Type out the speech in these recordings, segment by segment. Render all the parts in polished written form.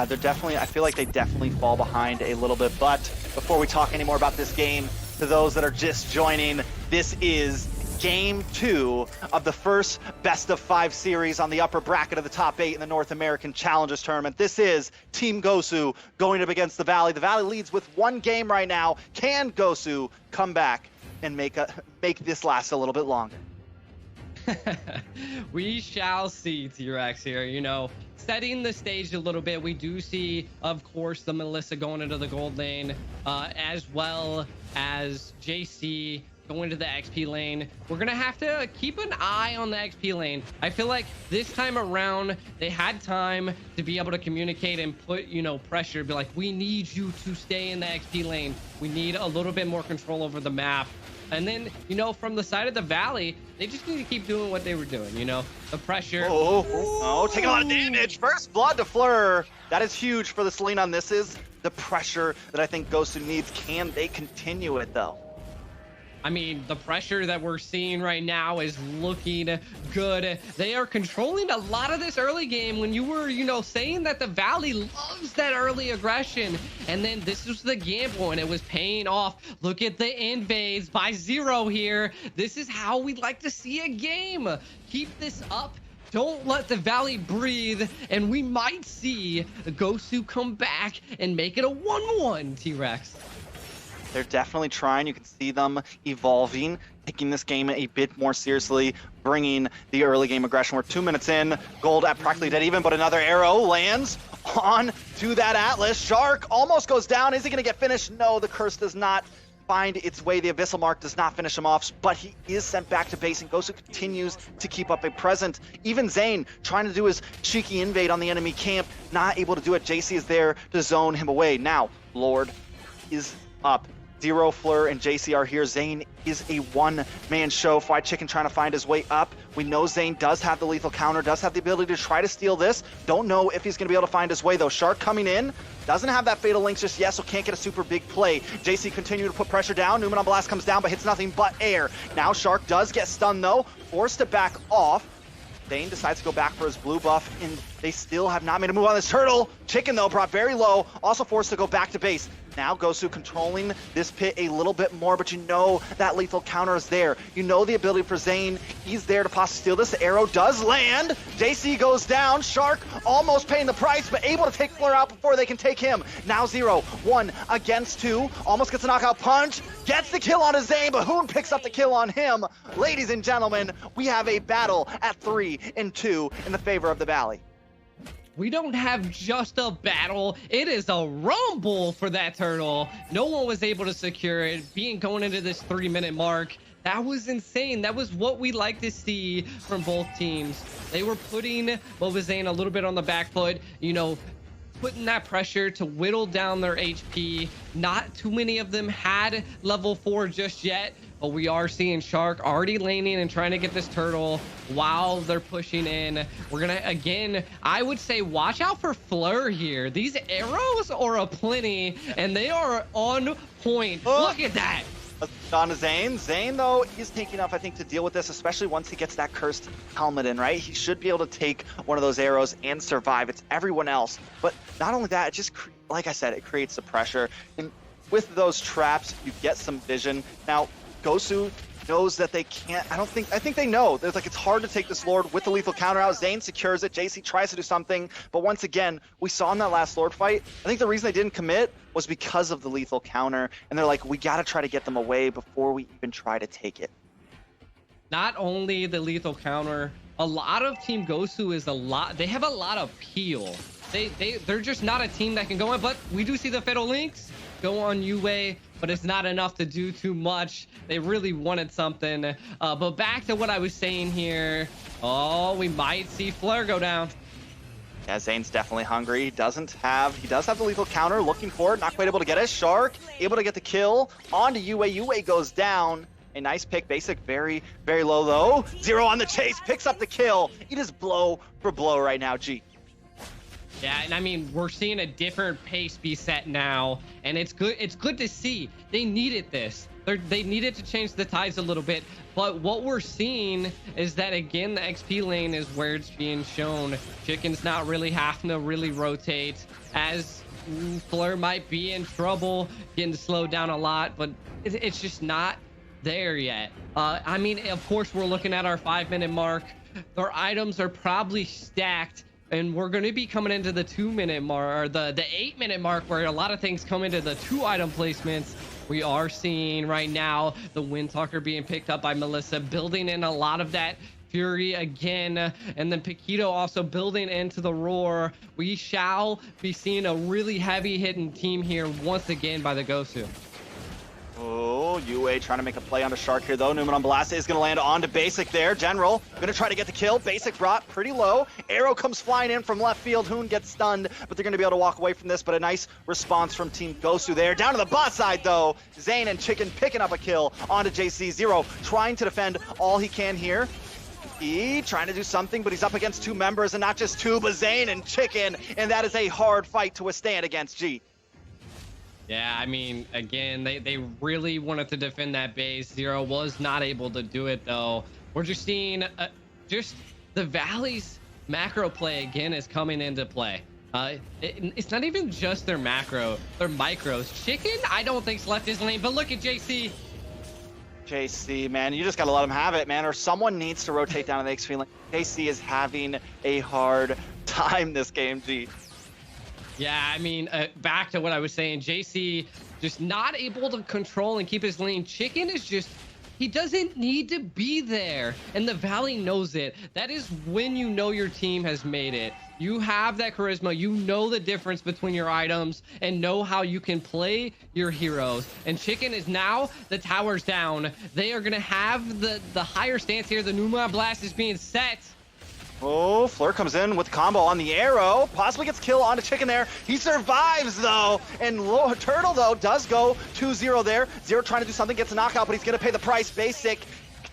They're definitely, I feel like they definitely fall behind a little bit. But before we talk any more about this game, to those that are just joining, this is Game 2 of the first best of 5 series on the upper bracket of the top 8 in the North American Challengers Tournament. This is Team Gosu going up against the Valley. The Valley leads with 1 game right now. Can Gosu come back and make this last a little bit longer? We shall see, T-Rex here. You know, setting the stage a little bit, we do see, of course, the Melissa going into the gold lane, as well as JC going to the XP lane. We're gonna have to keep an eye on the XP lane. I feel like this time around they had time to be able to communicate and put, you know, pressure, be like, we need you to stay in the XP lane. We need a little bit more control over the map. And then, you know, from the side of the Valley, they just need to keep doing what they were doing, you know, the pressure. Oh, taking a lot of damage. First blood to Fleur. That is huge for the Selena, and this is the pressure that I think Gosu needs. Can they continue it though? I mean, the pressure that we're seeing right now is looking good. They are controlling a lot of this early game when you were, you know, saying that the Valley loves that early aggression. And then this was the gamble and it was paying off. Look at the invades by 0 here. This is how we like to see a game. Keep this up. Don't let the Valley breathe. And we might see Gosu come back and make it a 1-1, T-Rex. They're definitely trying. You can see them evolving, taking this game a bit more seriously, bringing the early game aggression. We're 2 minutes in, gold at practically dead even, but another arrow lands on to that Atlas. Shark almost goes down. Is he going to get finished? No, the curse does not find its way. The Abyssal Mark does not finish him off, but he is sent back to base, and Gosu continues to keep up a present. Even Zane trying to do his cheeky invade on the enemy camp, not able to do it. JC is there to zone him away. Now, Lord is up. Zero, Fleur, and JC are here. Zane is a one-man show. Fried Chicken trying to find his way up. We know Zane does have the lethal counter, does have the ability to try to steal this. Don't know if he's going to be able to find his way, though. Shark coming in. Doesn't have that Fatal Links just yet, so can't get a super big play. JC continuing to put pressure down. Newman on Blast comes down, but hits nothing but air. Now Shark does get stunned, though. Forced to back off. Zane decides to go back for his blue buff, and they still have not made a move on this turtle. Chicken, though, brought very low. Also forced to go back to base. Now Gosu controlling this pit a little bit more, but you know that lethal counter is there. You know the ability for Zane. He's there to possibly steal this. The arrow does land. JC goes down. Shark almost paying the price, but able to take Fleur out before they can take him. Now 0, 1 against 2. Almost gets a knockout punch. Gets the kill on his Zane, but Hoon picks up the kill on him. Ladies and gentlemen, we have a battle at 3 and 2 in the favor of the Valley. We don't have just a battle. It is a rumble for that turtle. No one was able to secure it. Going into this 3-minute mark, that was insane. That was what we like to see from both teams. They were putting Zane a little bit on the back foot, you know, putting that pressure to whittle down their HP. Not too many of them had level 4 just yet, but we are seeing Shark already laning and trying to get this turtle while they're pushing in. We're gonna, again, I would say watch out for Fleur here. These arrows are aplenty and they are on point. Look at that. On to Zane. Zane, though, is taking enough, I think, to deal with this, especially once he gets that cursed helmet in, right? He should be able to take one of those arrows and survive. It's everyone else. But not only that, it just, like I said, it creates the pressure. And with those traps, you get some vision. Now, Gosu knows that they can't, I think they know. There's like, it's hard to take this Lord with the lethal counter out. Zane secures it. JC tries to do something. But once again, we saw in that last Lord fight, I think the reason they didn't commit was because of the lethal counter. And they're like, we got to try to get them away before we even try to take it. Not only the lethal counter, a lot of Team Gosu is they have a lot of peel. They're just not a team that can go in, but we do see the Fatal Links go on Yue, but it's not enough to do too much. They really wanted something. But back to what I was saying here. Oh, we might see Fleur go down. Yeah, Zane's definitely hungry. He does have the lethal counter, looking for it, not quite able to get it. Shark able to get the kill onto Yue. Yue goes down. A nice pick, basic, very, very low though. 0 on the chase, picks up the kill. It is blow for blow right now, G. Yeah, and I mean, we're seeing a different pace be set now, and it's good. It's good to see. They needed this. They needed to change the tides a little bit. But what we're seeing is that, again, the XP lane is where it's being shown. Chicken's not really having to really rotate, as Fleur might be in trouble, getting slowed down a lot, but it's just not there yet. I mean, of course, we're looking at our 5-minute mark. Our items are probably stacked, and we're going to be coming into the 2-minute mark, or the 8-minute mark, where a lot of things come into the 2-item placements. We are seeing right now the Windtalker being picked up by Melissa, building in a lot of that Fury again, and then Paquito also building into the Roar. We shall be seeing a really heavy hitting team here once again by the Gosu. Oh, UA trying to make a play on the Shark here, though. Newman on Blast is going to land onto Basic there. General going to try to get the kill. Basic brought pretty low. Arrow comes flying in from left field. Hoon gets stunned, but they're going to be able to walk away from this. But a nice response from Team Gosu there. Down to the bot side, though. Zane and Chicken picking up a kill onto JC. Zero trying to defend all he can here. He trying to do something, but he's up against 2 members, and not just 2, but Zane and Chicken. And that is a hard fight to withstand against G. Yeah, I mean, again, they really wanted to defend that base. Zero was not able to do it, though. We're just seeing just the Valley's macro play again is coming into play. It's not even just their macro, their micros. Chicken, I don't think's left his lane, but look at JC. JC, man, you just got to let him have it, man, or someone needs to rotate down to the XP lane. JC is having a hard time this game, G. Yeah, I mean, back to what I was saying, JC just not able to control and keep his lane. Chicken is just, he doesn't need to be there, and the Valley knows it. That is when you know your team has made it. You have that charisma, you know the difference between your items, and know how you can play your heroes. And Chicken is now, the tower's down. They are gonna have the higher stance here. The Numa Blast is being set. Oh, Fleur comes in with the combo on the Arrow. Possibly gets kill onto Chicken there. He survives, though. And Turtle, though, does go 2-0 there. Zero trying to do something, gets a knockout, but he's going to pay the price. Basic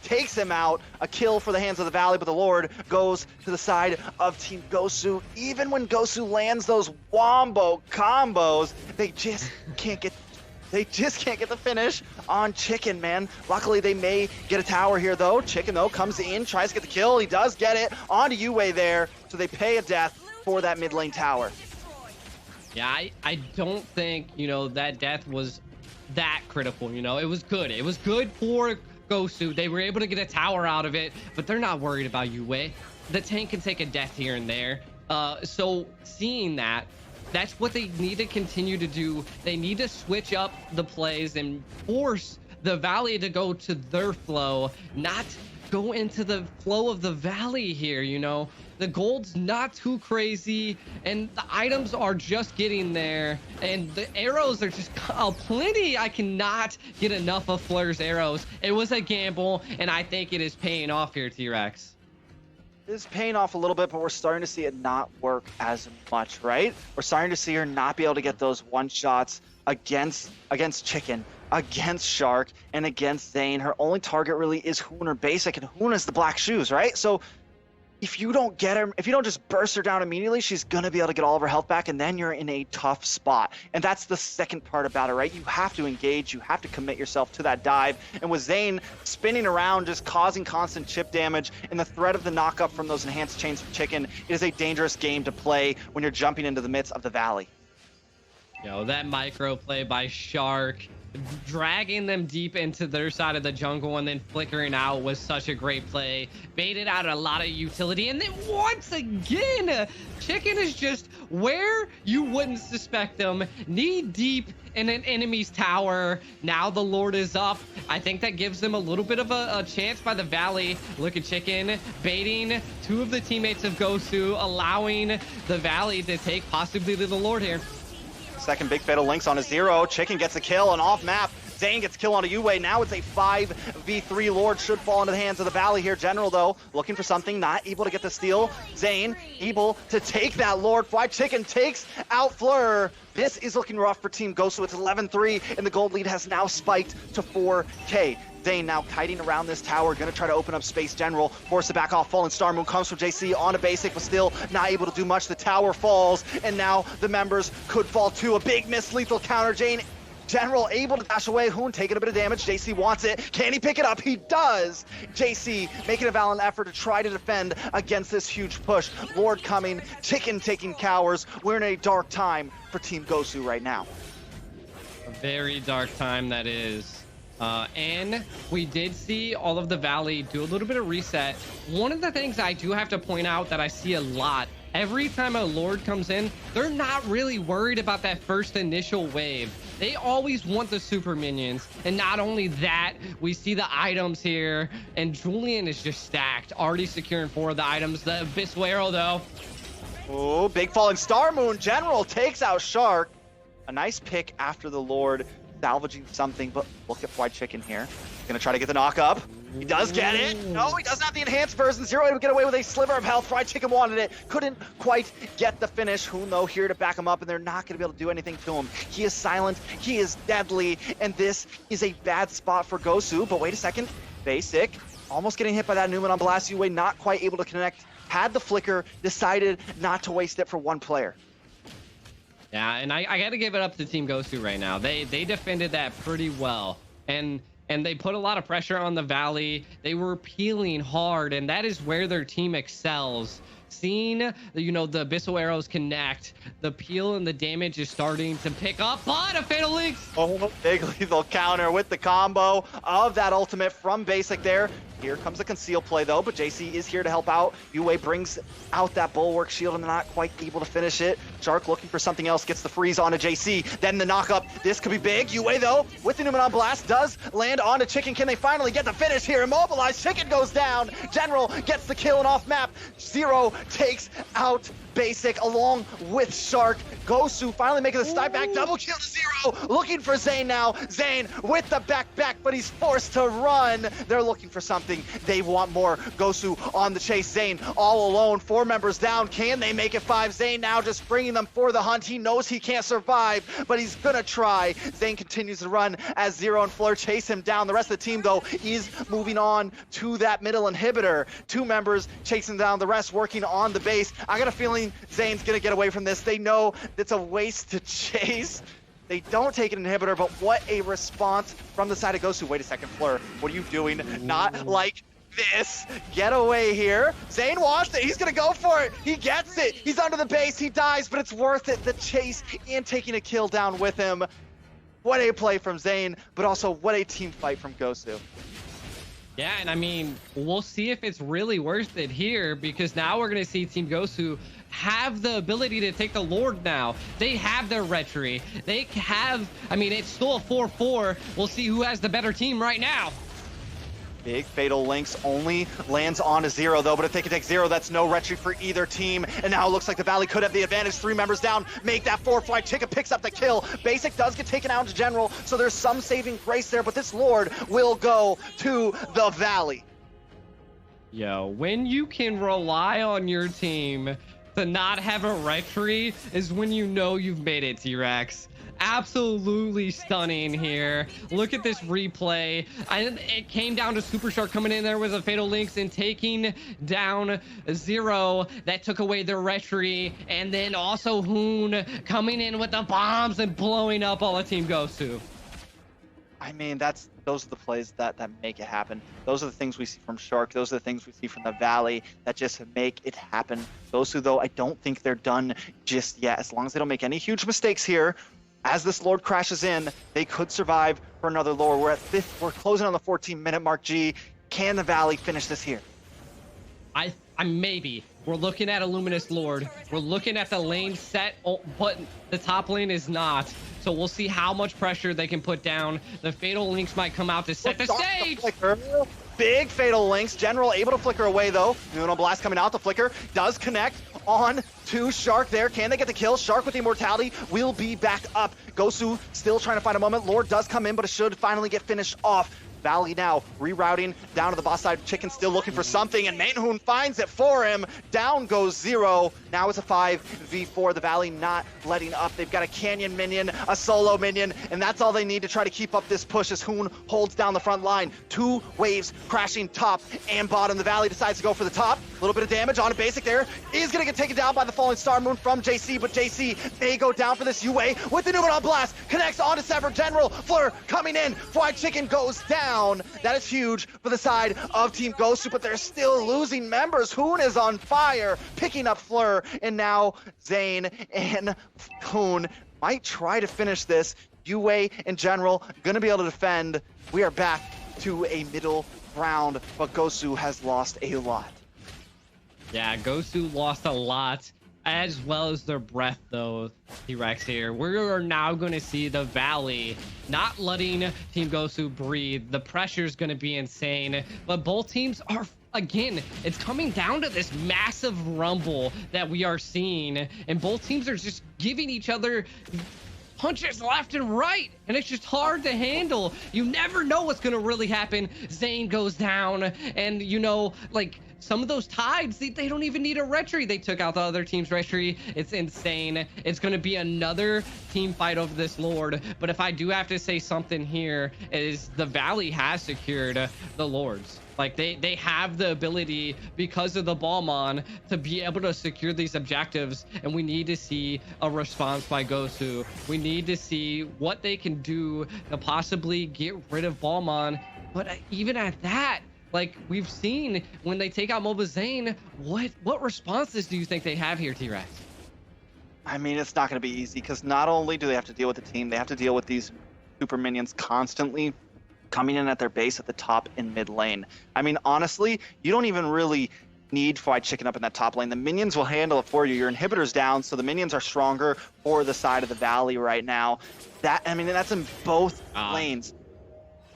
takes him out. A kill for the hands of the Valley, but the Lord goes to the side of Team Gosu. Even when Gosu lands those wombo combos, they just can't get the finish on Chicken, man. Luckily, they may get a tower here, though. Chicken, though, comes in, tries to get the kill. He does get it onto UA there, so they pay a death for that mid lane tower. Yeah, I don't think, you know, that death was that critical, you know. It was good. It was good for Gosu. They were able to get a tower out of it, but they're not worried about UA. The tank can take a death here and there. So seeing that, that's what they need to continue to do. They need to switch up the plays and force the Valley to go to their flow, not go into the flow of the Valley here, you know. The gold's not too crazy, and the items are just getting there, and the arrows are just plenty. I cannot get enough of Fleur's arrows. It was a gamble, and I think it is paying off here, T-Rex. Is paying off a little bit, but we're starting to see it not work as much, right? We're starting to see her not be able to get those one shots against Chicken, against Shark, and against Zane. Her only target really is Hoon or Basic, and Hoon is the black shoes, right? So if you don't get her, if you don't just burst her down immediately, she's going to be able to get all of her health back, and then you're in a tough spot. And that's the second part about it, right? You have to engage, you have to commit yourself to that dive. And with Zane spinning around, just causing constant chip damage, and the threat of the knockup from those enhanced chains from Chicken, it is a dangerous game to play when you're jumping into the midst of the Valley. You know, that micro play by Shark, dragging them deep into their side of the jungle and then flickering out was such a great play. Baited out a lot of utility, and then once again, Chicken is just where you wouldn't suspect them, knee deep in an enemy's tower. Now the Lord is up. I think that gives them a little bit of a chance by the Valley. Look at Chicken baiting 2 of the teammates of Gosu, allowing the Valley to take possibly to the Lord here. Second big fatal links on a Zero. Chicken gets a kill, and off map, Zane gets kill on a UA. Now it's a 5v3. Lord should fall into the hands of the Valley here. General, though, looking for something, not able to get the steal. Zane able to take that Lord. Fly Chicken takes out Fleur. This is looking rough for Team Gosu. It's 11-3, and the gold lead has now spiked to 4K. Zane now kiting around this tower, gonna try to open up space. General, force it back off. Fallen Star Moon comes from JC on a Basic, but still not able to do much. The tower falls, and now the members could fall too. A big miss, lethal counter. General able to dash away. Hoon taking a bit of damage. JC wants it. Can he pick it up? He does. JC making a valiant effort to try to defend against this huge push. Lord coming, Chicken taking cowers. We're in a dark time for Team Gosu right now. A very dark time that is. And we did see all of the Valley do a little bit of reset. One of the things I do have to point out that I see a lot, every time a Lord comes in, they're not really worried about that first initial wave. They always want the super minions. And not only that, we see the items here, and Julian is just stacked, already securing 4 of the items. The Abyssal Arrow, though. Oh, big falling star. Moon General takes out Shark. A nice pick after the Lord, salvaging something, but look at Fried Chicken here. Gonna try to get the knock up. He does get it. No, he doesn't have the enhanced version. Zero able to get away with a sliver of health. Fried Chicken wanted it. Couldn't quite get the finish. Hoon, though, here to back him up, and they're not going to be able to do anything to him. He is silent. He is deadly, and this is a bad spot for Gosu. But wait a second. Basic. Almost getting hit by that Newman on Blast Yue. Not quite able to connect. Had the flicker. Decided not to waste it for one player. Yeah, and I got to give it up to Team Gosu right now. They defended that pretty well, and they put a lot of pressure on the Valley. They were peeling hard, and that is where their team excels. Seeing, you know, the Abyssal Arrows connect, the peel and the damage is starting to pick up, but a Fatal Links! Oh, big lethal counter with the combo of that ultimate from Basic there. Here comes the conceal play though, but JC is here to help out. Yue brings out that bulwark shield and not quite able to finish it. Shark looking for something else, gets the freeze onto JC, then the knock up. This could be big. Yue though, with the Newman on Blast, does land onto Chicken. Can they finally get the finish here? Immobilized, Chicken goes down. General gets the kill and off map. Zero takes out Basic along with Shark. Gosu finally making the step back, double kill to Zero. Looking for Zane now. Zane with the back, but he's forced to run. They're looking for something. They want more. Gosu on the chase. Zane all alone. 4 members down. Can they make it 5? Zane now just bringing them for the hunt. He knows he can't survive, but he's gonna try. Zane continues to run as Zero and Fleur chase him down. The rest of the team, though, is moving on to that middle inhibitor. 2 members chasing down, the rest working on the base. I got a feeling Zane's gonna get away from this. They know it's a waste to chase. They don't take an inhibitor, but what a response from the side of Gosu. Wait a second, Fleur, what are you doing? Not like this. Get away here. Zane wants it. He's gonna go for it. He gets it. He's under the base. He dies, but it's worth it. The chase and taking a kill down with him. What a play from Zane, but also what a team fight from Gosu. Yeah, and I mean, we'll see if it's really worth it here, because now we're going to see Team Gosu have the ability to take the Lord now. They have their retry. They have, I mean, it's still a 4-4. We'll see who has the better team right now. Big Fatal Links only lands on a Zero though, but if they can take Zero, that's no retry for either team. And now it looks like the Valley could have the advantage. 3 members down, make that 4 flight. Chicken picks up the kill. Basic does get taken out to General, so there's some saving grace there, but this Lord will go to the Valley. Yo, when you can rely on your team to not have a retry is when you know you've made it, T-Rex. Absolutely stunning here. Look at this replay. It came down to Super Shark coming in there with a Fatal Links and taking down Zero. That took away their retry. And then also Hoon coming in with the bombs and blowing up all the Team Gosu. I mean, those are the plays that make it happen. Those are the things we see from Shark. Those are the things we see from the Valley that just make it happen. Gosu, though, I don't think they're done just yet. As long as they don't make any huge mistakes here, as this Lord crashes in, they could survive for another Lord. We're at 5th. We're closing on the 14-minute mark, G. Can the Valley finish this here? I maybe. We're looking at a Luminous Lord. We're looking at the lane set, but the top lane is not. So we'll see how much pressure they can put down. The Fatal Links might come out to set the stage. Big Fatal Links. General able to flicker away, though. Newman Blast coming out. The flicker does connect on to Shark there. Can they get the kill? Shark with the immortality will be back up. Gosu still trying to find a moment. Lord does come in, but it should finally get finished off. Valley now rerouting down to the boss side. Chicken still looking for something, and Mainhoon finds it for him. Down goes Zero. Now it's a 5v4. The Valley not letting up. They've got a Canyon minion, a solo minion, and that's all they need to try to keep up this push as Hoon holds down the front line. 2 waves crashing top and bottom. The Valley decides to go for the top. A little bit of damage on a basic there. Is going to get taken down by the Falling Star Moon from JC, but JC may go down for this UA with the Numenor Blast. Connects onto Sever General. Fleur coming in. Fried Chicken goes down. That is huge for the side of Team Gosu, but they're still losing members. Hoon is on fire, picking up Fleur, and now Zane and Hoon might try to finish this. UA in general going to be able to defend. We are back to a middle ground, but Gosu has lost a lot. Yeah, Gosu lost a lot, as well as their breath, though, T-Rex here. We are now going to see the Valley not letting Team Gosu breathe. The pressure is going to be insane, but both teams are, again, it's coming down to this massive rumble that we are seeing, and both teams are just giving each other punches left and right, and it's just hard to handle. You never know what's going to really happen. Zane goes down, and, you know, like, some of those tides, they don't even need a retry. They took out the other team's retry. It's insane. It's going to be another team fight over this Lord. But if I do have to say something here, is the Valley has secured the Lords. Like, they have the ability, because of the Balmon, to be able to secure these objectives. And we need to see a response by Gosu. We need to see what they can do to possibly get rid of Balmon. But even at that, like we've seen when they take out Mobile Zane, what responses do you think they have here, T-Rex? I mean, it's not going to be easy, because not only do they have to deal with the team, they have to deal with these super minions constantly coming in at their base at the top and mid lane. I mean, honestly, you don't even really need Fried Chicken up in that top lane. The minions will handle it for you. Your inhibitor's down, so the minions are stronger for the side of the Valley right now. I mean, that's in both lanes.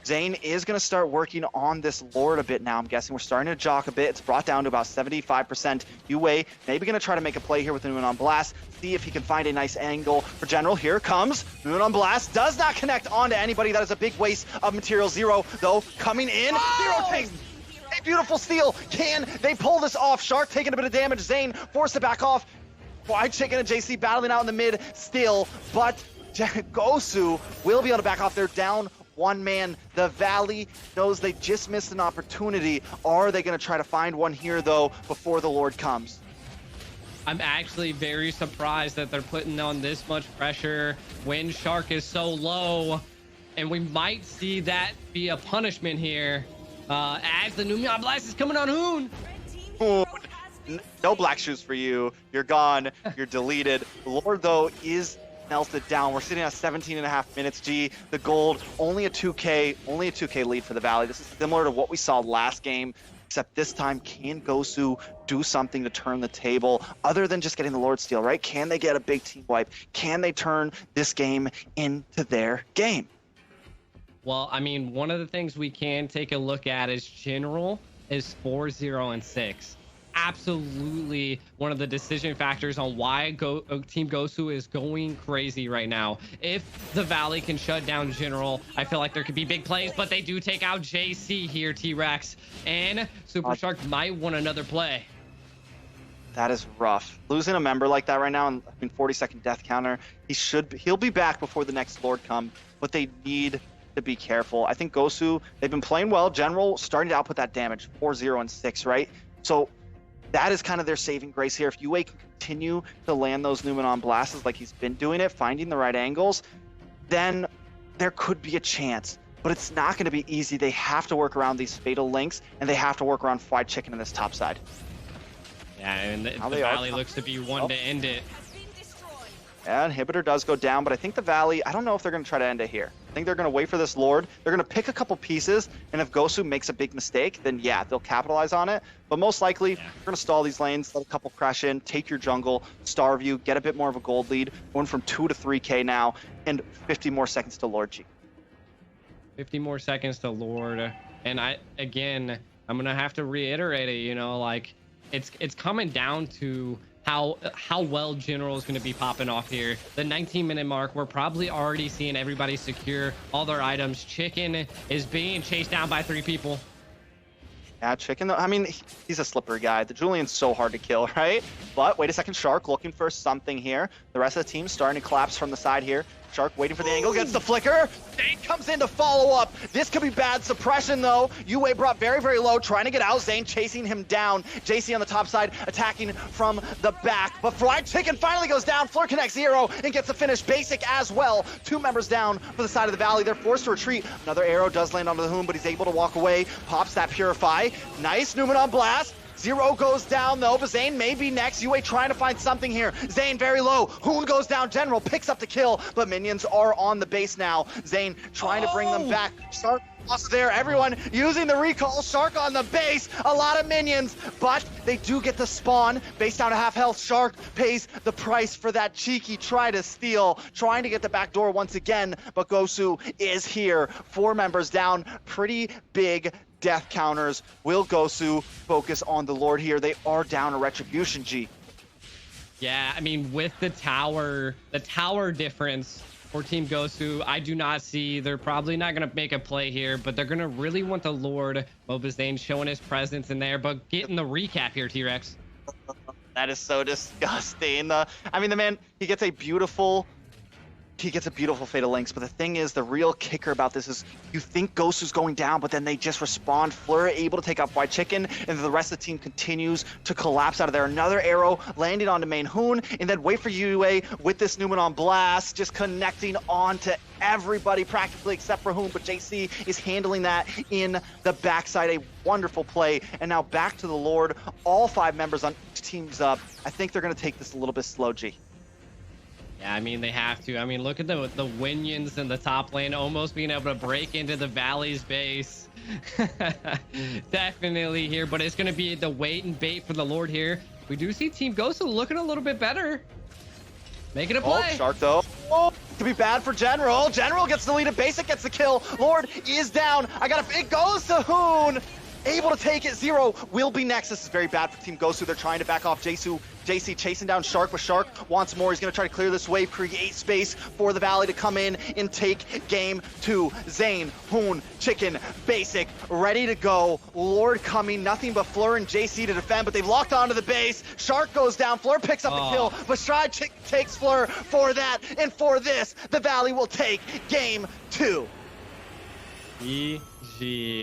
Zane is going to start working on this Lord a bit now. I'm guessing we're starting to jock a bit. It's brought down to about 75%. UA maybe going to try to make a play here with the Moon on Blast. See if he can find a nice angle for General. Here comes Moon on Blast. Does not connect onto anybody. That is a big waste of material. Zero, though, coming in. Zero takes a beautiful steal. Can they pull this off? Shark taking a bit of damage. Zane forced to back off. Fried Chicken and JC battling out in the mid still, but Gosu will be able to back off. They're down one man. The Valley knows they just missed an opportunity. Are they going to try to find one here, though, before the Lord comes? I'm actually very surprised that they're putting on this much pressure when Shark is so low, and we might see that be a punishment here as the Numenor Blast is coming on Hoon. Hoon, no black shoes for you. You're gone. You're deleted. The Lord, though, is melted down. We're sitting at 17.5 minutes. G, the gold, only a 2K lead for the Valley. This is similar to what we saw last game, except this time, can Gosu do something to turn the table other than just getting the Lord steal, right? Can they get a big team wipe? Can they turn this game into their game? Well, I mean, one of the things we can take a look at is General is 4-0-6. Absolutely one of the decision factors on why Team Gosu is going crazy right now. If the Valley can shut down General, I feel like there could be big plays, but they do take out JC here, T-Rex, and Super Shark might want another play. That is rough. Losing a member like that right now, and I mean 40-second death counter, he'll be back before the next Lord come, but they need to be careful. I think Gosu, they've been playing well. General starting to output that damage, 4-0-6, right? So that is kind of their saving grace here. If UA can continue to land those Numenor blasts like he's been doing it, finding the right angles, then there could be a chance. But it's not going to be easy. They have to work around these fatal links, and they have to work around Fried Chicken in this top side. Yeah, and the Valley looks to be one to end it. Yeah, inhibitor does go down, but I think the Valley, I don't know if they're going to try to end it here. I think they're going to wait for this Lord. They're going to pick a couple pieces, and if Gosu makes a big mistake, then yeah, they'll capitalize on it. But most likely, they're going to stall these lanes, let a couple crash in, take your jungle, starve you, get a bit more of a gold lead, going from 2 to 3K now, and 50 more seconds to Lord G. 50 more seconds to Lord. And I'm going to have to reiterate it, you know, like, it's coming down to how well General is going to be popping off here. The 19-minute mark, we're probably already seeing everybody secure all their items. Chicken is being chased down by 3 people. Yeah, Chicken, though, I mean, he's a slippery guy. The Julian's so hard to kill, right? But wait a second, Shark looking for something here. The rest of the team starting to collapse from the side here. Shark waiting for the angle, gets the flicker. Zane comes in to follow up. This could be bad suppression, though. Yue brought very, very low, trying to get out. Zane chasing him down. JC on the top side, attacking from the back. But Fried Chicken finally goes down. Fleur connects 0 and gets the finish. Basic as well. 2 members down for the side of the valley. They're forced to retreat. Another arrow does land onto the Hoon, but he's able to walk away. Pops that Purify. Nice Newman on blast. 0 goes down though, but Zane may be next. Yue trying to find something here. Zane very low. Hoon goes down. General picks up the kill, but minions are on the base now. Zane trying to bring them back. Shark also there. Everyone using the recall. Shark on the base. A lot of minions, but they do get the spawn. Base down to half health. Shark pays the price for that cheeky try to steal. Trying to get the back door once again, but Gosu is here. 4 members down. Pretty big death counters. Will Gosu focus on the Lord here? They are down a Retribution, G. Yeah, I mean, with the tower difference for Team Gosu, I do not see, they're probably not going to make a play here, but they're going to really want the Lord. Mobazane showing his presence in there, but getting the recap here, T-Rex. That is so disgusting. I mean, the man, he gets a beautiful Fatal Links, but the thing is, the real kicker about this is you think Gosu's going down, but then they just respond. Fleur able to take out White Chicken, and the rest of the team continues to collapse out of there. Another arrow landing onto main Hoon, and then wait for Yue with this Newman on blast, just connecting on to everybody practically except for Hoon, but JC is handling that in the backside. A wonderful play, and now back to the Lord. All 5 members on each team's up. I think they're going to take this a little bit slow, G. Yeah, I mean, they have to. I mean, look at the Winions in the top lane almost being able to break into the Valley's base. Definitely here, but it's going to be the wait and bait for the Lord here. We do see Team Gosu looking a little bit better. Making a play. Oh, Shark, though. Oh, could be bad for General. General gets the lead, and Basic gets the kill. Lord is down. It goes to Hoon. Able to take it. 0 will be next. This is very bad for Team Gosu. They're trying to back off JC chasing down Shark, but Shark wants more. He's going to try to clear this wave, create space for the Valley to come in and take game 2. Zane, Hoon, Chicken, Basic, ready to go. Lord coming, nothing but Fleur and JC to defend, but they've locked onto the base. Shark goes down, Fleur picks up the kill, but Stride takes Fleur for that, and for this, the Valley will take game 2. GG.